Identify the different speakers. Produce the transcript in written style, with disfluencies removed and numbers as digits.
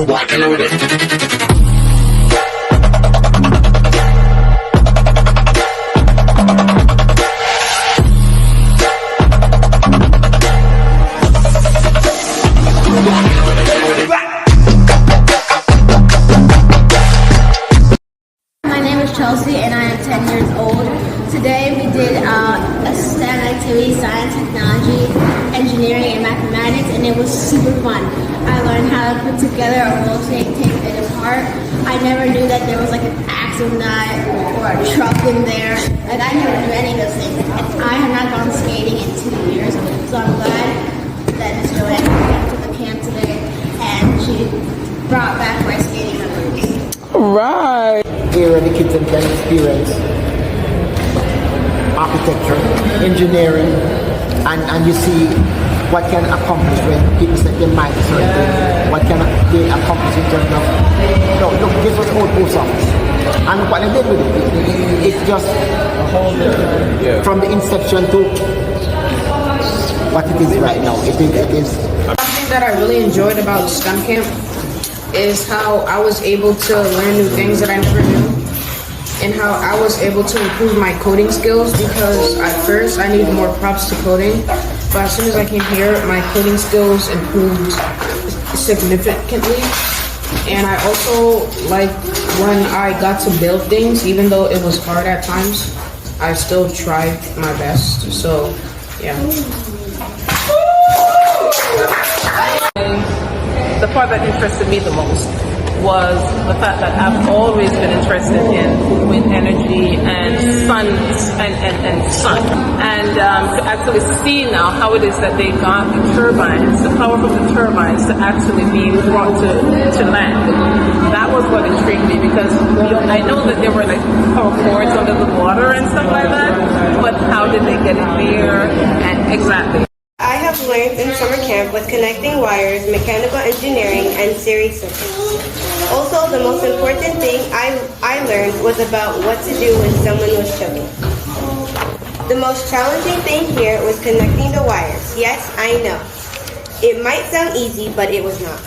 Speaker 1: rockin' with it.
Speaker 2: Chelsea, and I am 10 years old. Today we did a STEM activity, science, technology, engineering, and mathematics, and it was super fun. I learned how to put together a rotate, take it apart. I never knew that there was like an axle nut or a truck in there. Like I never knew any of those things. I have not gone skating in 2 years, so I'm glad that Miss Joanne came to the camp today and she brought back my skating memories.
Speaker 3: Right.
Speaker 4: Here the kids can experience architecture, engineering, and you see what can accomplish when people set their mind to certain things, what can they accomplish in terms of, look, this was old post office. And what they did with it, it's just a whole different, from the inception to what it is right now. It is.
Speaker 3: Something that I really enjoyed about STEM camp is how I was able to learn new things that I never knew, and how I was able to improve my coding skills, because at first I needed more props to coding, but as soon as I came here, my coding skills improved significantly. And I also like when I got to build things, even though it was hard at times, I still tried my best. So yeah.
Speaker 5: The part that interested me the most was the fact that I've always been interested in wind energy and sun. And to actually see now how it is that they got the turbines, the power from the turbines to actually be brought to land. That was what intrigued me, because I know that there were like power cords under the water and stuff like that, but how did they get it there? And exactly.
Speaker 6: I have learned in summer camp was connecting wires, mechanical engineering, and series circuits. Also, the most important thing I learned was about what to do when someone was choking. The most challenging thing here was connecting the wires. Yes, I know. It might sound easy, but it was not.